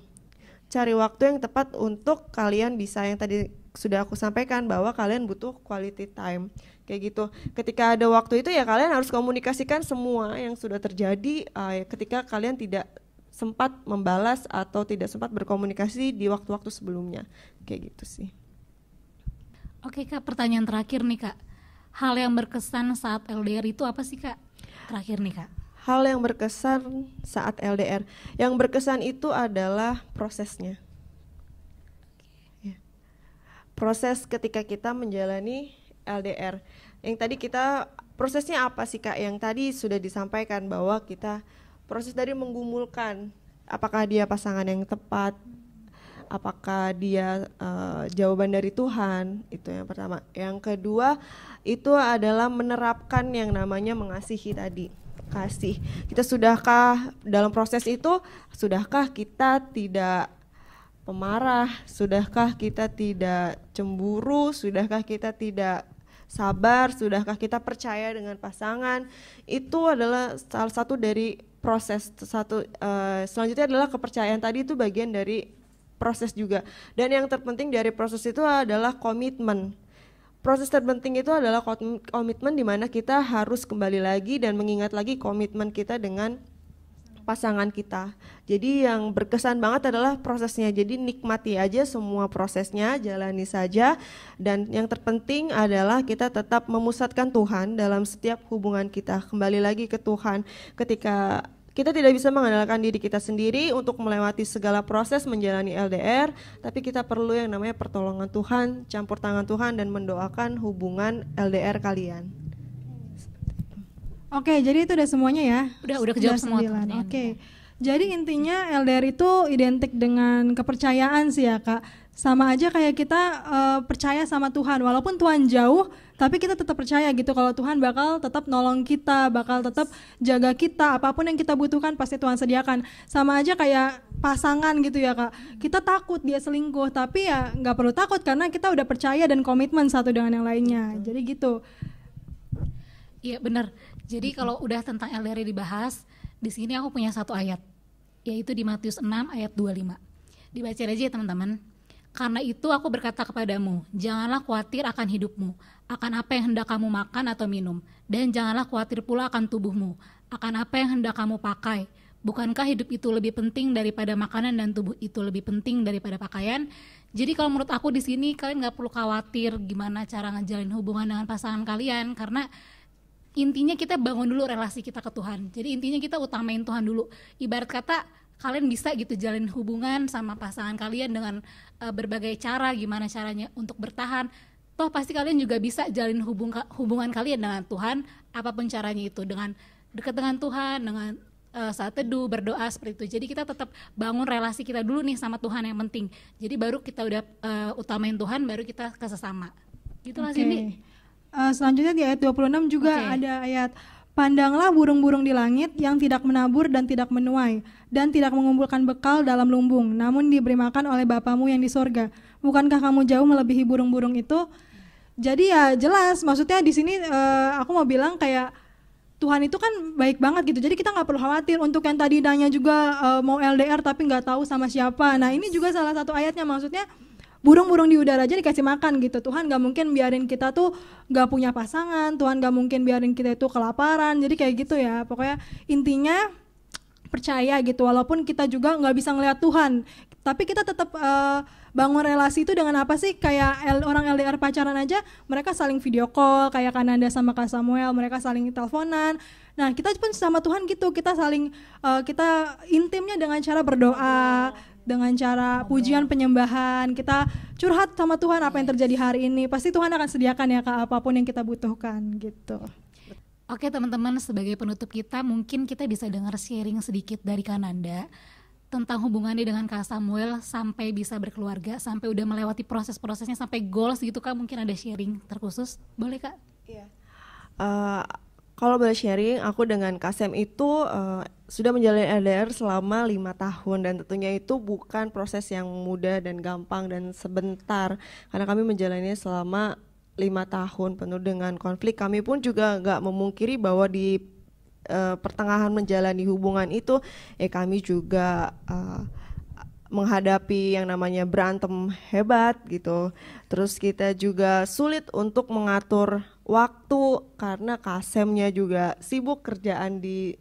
yang tepat untuk kalian bisa, yang tadi sudah aku sampaikan bahwa kalian butuh quality time kayak gitu. Ketika ada waktu itu ya kalian harus komunikasikan semua yang sudah terjadi ketika kalian tidak sempat membalas atau tidak sempat berkomunikasi di waktu-waktu sebelumnya kayak gitu sih. Oke Kak, pertanyaan terakhir nih Kak. Hal yang berkesan saat LDR itu apa sih Kak? Terakhir nih Kak. Hal yang berkesan saat LDR, yang berkesan itu adalah prosesnya. Ya. Proses ketika kita menjalani LDR. Yang tadi prosesnya apa sih Kak? Yang tadi sudah disampaikan bahwa kita proses dari menggumulkan, apakah dia pasangan yang tepat, apakah dia jawaban dari Tuhan, itu yang pertama. Yang kedua itu adalah menerapkan yang namanya mengasihi tadi, kasih. Kita sudahkah dalam proses itu, sudahkah kita tidak pemarah, sudahkah kita tidak cemburu, sudahkah kita tidak sabar, sudahkah kita percaya dengan pasangan. Itu adalah salah satu dari proses. Selanjutnya adalah kepercayaan tadi, itu bagian dari proses juga. Dan yang terpenting dari proses itu adalah komitmen. Proses terpenting itu adalah komitmen, di mana kita harus kembali lagi dan mengingat lagi komitmen kita dengan pasangan kita. Jadi yang berkesan banget adalah prosesnya. Jadi nikmati aja semua prosesnya, jalani saja. Dan yang terpenting adalah kita tetap memusatkan Tuhan dalam setiap hubungan kita. Kembali lagi ke Tuhan. Ketika kita tidak bisa mengandalkan diri kita sendiri untuk melewati segala proses menjalani LDR, tapi kita perlu yang namanya pertolongan Tuhan, campur tangan Tuhan, dan mendoakan hubungan LDR kalian. Oke, jadi itu udah semuanya ya? Udah kejawab semua. Oke. Jadi intinya LDR itu identik dengan kepercayaan sih ya Kak. Sama aja kayak kita percaya sama Tuhan, walaupun Tuhan jauh, tapi kita tetap percaya gitu kalau Tuhan bakal tetap nolong kita, bakal tetap jaga kita, apapun yang kita butuhkan pasti Tuhan sediakan. Sama aja kayak pasangan gitu ya Kak. Kita takut dia selingkuh, tapi ya nggak perlu takut karena kita udah percaya dan komitmen satu dengan yang lainnya. Jadi gitu. Iya benar. Jadi kalau udah tentang LDR dibahas, di sini aku punya satu ayat, yaitu di Matius 6 ayat 25. Dibaca aja ya teman-teman. Karena itu aku berkata kepadamu, janganlah khawatir akan hidupmu, akan apa yang hendak kamu makan atau minum, dan janganlah khawatir pula akan tubuhmu, akan apa yang hendak kamu pakai. Bukankah hidup itu lebih penting daripada makanan dan tubuh itu lebih penting daripada pakaian? Jadi kalau menurut aku di sini kalian nggak perlu khawatir gimana cara ngejalin hubungan dengan pasangan kalian, karena intinya kita bangun dulu relasi kita ke Tuhan. Jadi intinya kita utamain Tuhan dulu. Ibarat kata kalian bisa gitu jalin hubungan sama pasangan kalian dengan berbagai cara, gimana caranya untuk bertahan. Toh pasti kalian juga bisa jalin hubungan kalian dengan Tuhan, apapun caranya itu, dengan dekat dengan Tuhan, dengan saat teduh, berdoa seperti itu. Jadi kita tetap bangun relasi kita dulu nih sama Tuhan yang penting. Jadi baru kita udah utamain Tuhan, baru kita ke sesama. Gitulah Cindy. Selanjutnya di ayat 26 juga ada ayat, pandanglah burung-burung di langit yang tidak menabur dan tidak menuai dan tidak mengumpulkan bekal dalam lumbung, namun diberi makan oleh Bapamu yang di sorga. Bukankah kamu jauh melebihi burung-burung itu? Jadi ya jelas, maksudnya di sini aku mau bilang kayak Tuhan itu kan baik banget gitu. Jadi kita nggak perlu khawatir. Untuk yang tadi nanya juga mau LDR tapi nggak tahu sama siapa. Nah ini juga salah satu ayatnya, maksudnya burung-burung di udara aja dikasih makan gitu. Tuhan gak mungkin biarin kita tuh gak punya pasangan, Tuhan gak mungkin biarin kita itu kelaparan. Jadi kayak gitu ya, pokoknya intinya percaya gitu. Walaupun kita juga gak bisa ngeliat Tuhan, tapi kita tetap bangun relasi itu dengan apa sih? Kayak orang LDR pacaran aja, mereka saling video call, kayak Kananda sama Kak Samuel, mereka saling teleponan. Nah kita pun sama Tuhan gitu, kita saling kita intimnya dengan cara berdoa, dengan cara pujian penyembahan, kita curhat sama Tuhan apa yang terjadi hari ini. Pasti Tuhan akan sediakan ya Kak apapun yang kita butuhkan gitu. Oke teman-teman, sebagai penutup kita mungkin kita bisa dengar sharing sedikit dari Kananda tentang hubungannya dengan Kak Samuel sampai bisa berkeluarga, sampai udah melewati proses-prosesnya sampai goals gitu Kak. Mungkin ada sharing terkhusus, boleh Kak? Iya. Kalau boleh sharing, aku dengan Kak Sam itu sudah menjalani LDR selama 5 tahun dan tentunya itu bukan proses yang mudah dan gampang dan sebentar, karena kami menjalaninya selama 5 tahun penuh dengan konflik. Kami pun juga nggak memungkiri bahwa di pertengahan menjalani hubungan itu kami juga menghadapi yang namanya berantem hebat gitu. Terus kita juga sulit untuk mengatur waktu karena Kasemnya juga sibuk kerjaan di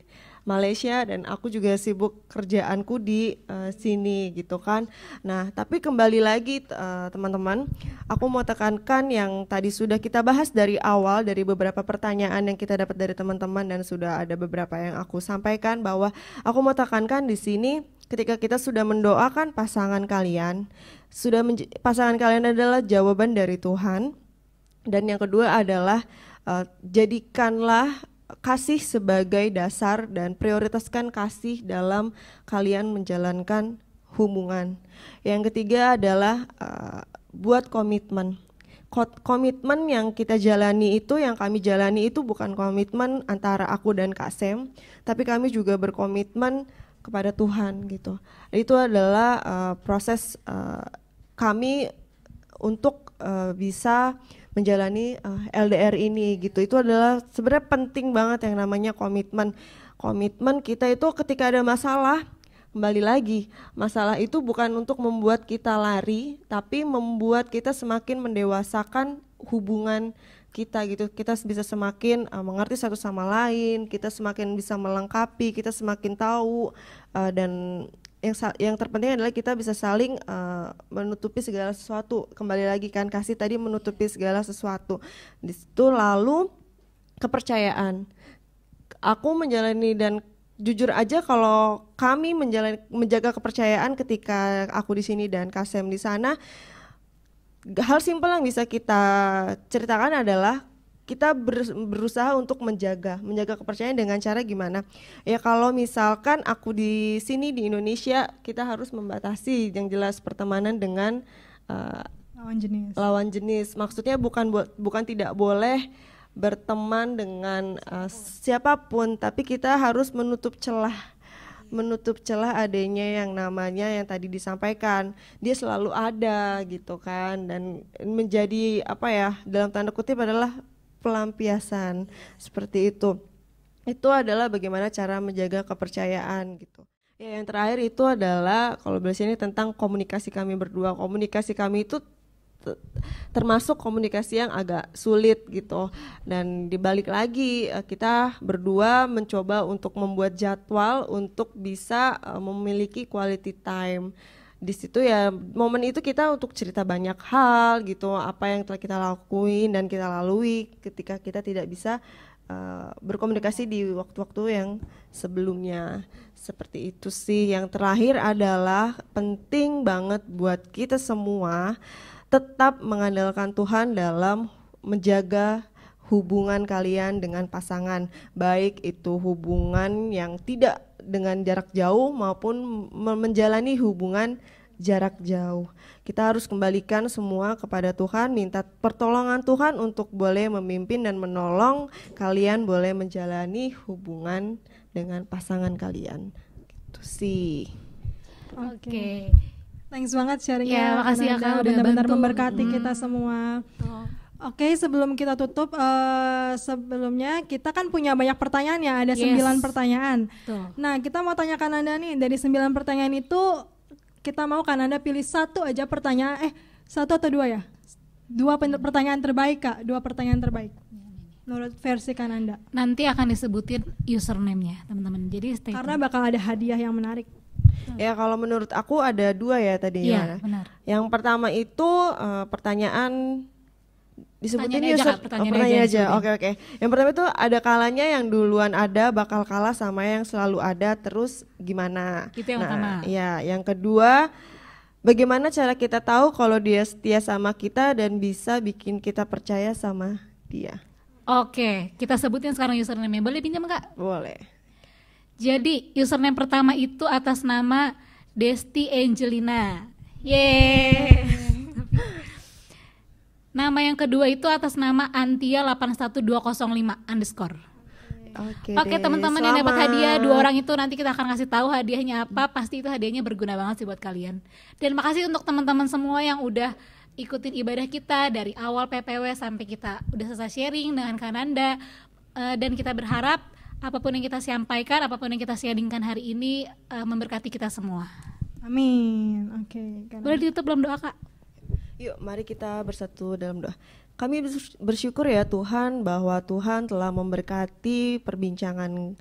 Malaysia dan aku juga sibuk kerjaanku di sini gitu kan. Nah tapi kembali lagi teman-teman, aku mau tekankan yang tadi sudah kita bahas dari awal, dari beberapa pertanyaan yang kita dapat dari teman-teman dan sudah ada beberapa yang aku sampaikan, bahwa aku mau tekankan di sini ketika kita sudah mendoakan pasangan kalian, pasangan kalian adalah jawaban dari Tuhan. Dan yang kedua adalah jadikanlah kasih sebagai dasar dan prioritaskan kasih dalam kalian menjalankan hubungan. Yang ketiga adalah buat komitmen. Komitmen yang kita jalani itu, yang kami jalani itu bukan komitmen antara aku dan Kak Sam, tapi kami juga berkomitmen kepada Tuhan gitu. Itu adalah proses kami untuk bisa menjalani LDR ini gitu. Itu adalah sebenarnya penting banget yang namanya komitmen. Komitmen kita itu ketika ada masalah, kembali lagi, masalah itu bukan untuk membuat kita lari, tapi membuat kita semakin mendewasakan hubungan kita gitu. Kita bisa semakin mengerti satu sama lain, kita semakin bisa melengkapi, kita semakin tahu, dan yang terpenting adalah kita bisa saling menutupi segala sesuatu. Kembali lagi kan, kasih tadi menutupi segala sesuatu. Di situ lalu kepercayaan. Aku menjalani dan jujur aja kalau kami menjaga kepercayaan ketika aku di sini dan Kasem di sana, hal simpel yang bisa kita ceritakan adalah kita berusaha untuk menjaga kepercayaan dengan cara gimana? Ya kalau misalkan aku di sini di Indonesia, kita harus membatasi yang jelas pertemanan dengan lawan jenis. Maksudnya bukan tidak boleh berteman dengan siapapun, tapi kita harus menutup celah adanya yang namanya yang tadi disampaikan, dia selalu ada gitu kan, dan menjadi apa ya, dalam tanda kutip adalah pelampiasan seperti itu. Itu adalah bagaimana cara menjaga kepercayaan gitu. Ya, yang terakhir itu adalah kalau bahasa ini tentang komunikasi kami berdua. Komunikasi kami itu termasuk komunikasi yang agak sulit gitu. Dan dibalik lagi kita berdua mencoba untuk membuat jadwal untuk bisa memiliki quality time. Di situ ya momen itu kita untuk cerita banyak hal gitu, apa yang telah kita lakuin dan kita lalui ketika kita tidak bisa berkomunikasi di waktu-waktu yang sebelumnya. Seperti itu sih. Yang terakhir adalah penting banget buat kita semua tetap mengandalkan Tuhan dalam menjaga hubungan kalian dengan pasangan, baik itu hubungan yang tidak dengan jarak jauh maupun menjalani hubungan jarak jauh. Kita harus kembalikan semua kepada Tuhan, minta pertolongan Tuhan untuk boleh memimpin dan menolong kalian boleh menjalani hubungan dengan pasangan kalian. Gitu sih. Oke. Thanks banget sharingnya. Ya, makasih ya, Kananda. Kak, udah Benar-benar bantu. memberkati kita semua. Oke, sebelum kita tutup, sebelumnya kita kan punya banyak pertanyaan ya, ada 9 pertanyaan. Betul. Nah, kita mau tanya Kananda nih, dari 9 pertanyaan itu kita mau Kananda pilih satu aja pertanyaan, satu atau dua ya? Pertanyaan terbaik Kak, 2 pertanyaan terbaik. Menurut versi Kananda. Nanti akan disebutin username-nya, teman-teman. Jadi stay Karena tune. bakal ada hadiah yang menarik. Ya kalau menurut aku ada 2 ya tadi. Iya, benar. Yang pertama itu pertanyaan disebutin Pertanyaan aja, user Kak, pertanyaan pertanyaan aja aja. disebutin. Oke. Yang pertama itu ada kalanya yang duluan ada bakal kalah sama yang selalu ada, terus gimana? Itu yang pertama. Ya, yang kedua, bagaimana cara kita tahu kalau dia setia sama kita dan bisa bikin kita percaya sama dia? Oke, kita sebutin sekarang username-nya. Boleh pinjam, Kak? Boleh. Jadi username pertama itu atas nama Desti Angelina. Yeay. Nama yang kedua itu atas nama Antia 81205_. Oke, teman-teman yang dapat hadiah 2 orang itu nanti kita akan kasih tahu hadiahnya apa. Pasti itu hadiahnya berguna banget sih buat kalian. Dan makasih untuk teman-teman semua yang udah ikutin ibadah kita dari awal PPW sampai kita udah selesai sharing dengan Kananda. Dan kita berharap apapun yang kita sampaikan, apapun yang kita sharingkan hari ini memberkati kita semua. Amin. Oke. Boleh ditutup belum doa, Kak? Yuk, mari kita bersatu dalam doa. Kami bersyukur ya Tuhan bahwa Tuhan telah memberkati perbincangan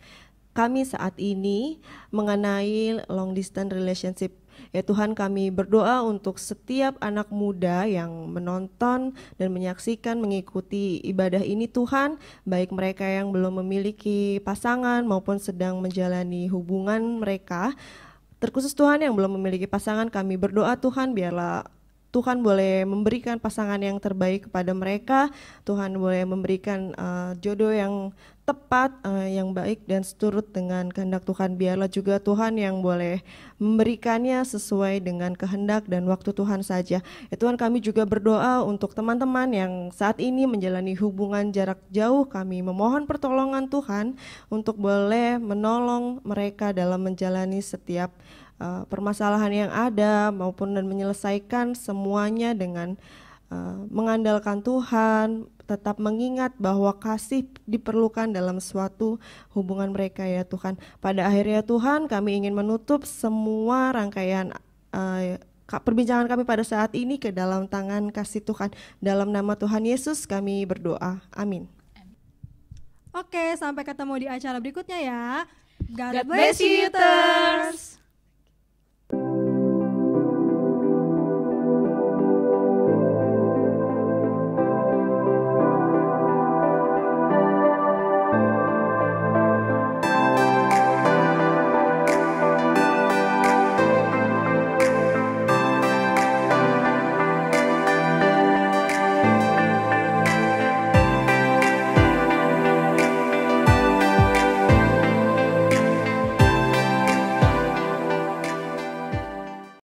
kami saat ini mengenai long distance relationship. Ya Tuhan, kami berdoa untuk setiap anak muda yang menonton dan menyaksikan mengikuti ibadah ini Tuhan, baik mereka yang belum memiliki pasangan maupun sedang menjalani hubungan mereka. Terkhusus Tuhan yang belum memiliki pasangan, kami berdoa Tuhan biarlah Tuhan boleh memberikan pasangan yang terbaik kepada mereka. Tuhan boleh memberikan jodoh yang tepat, yang baik dan seturut dengan kehendak Tuhan. Biarlah juga Tuhan yang boleh memberikannya sesuai dengan kehendak dan waktu Tuhan saja. Ya Tuhan, kami juga berdoa untuk teman-teman yang saat ini menjalani hubungan jarak jauh. Kami memohon pertolongan Tuhan untuk boleh menolong mereka dalam menjalani setiap permasalahan yang ada maupun dan menyelesaikan semuanya dengan mengandalkan Tuhan, tetap mengingat bahwa kasih diperlukan dalam suatu hubungan mereka ya Tuhan. Pada akhirnya Tuhan, kami ingin menutup semua rangkaian perbincangan kami pada saat ini ke dalam tangan kasih Tuhan. Dalam nama Tuhan Yesus kami berdoa. Amin. Oke, sampai ketemu di acara berikutnya ya. God bless you, Ters.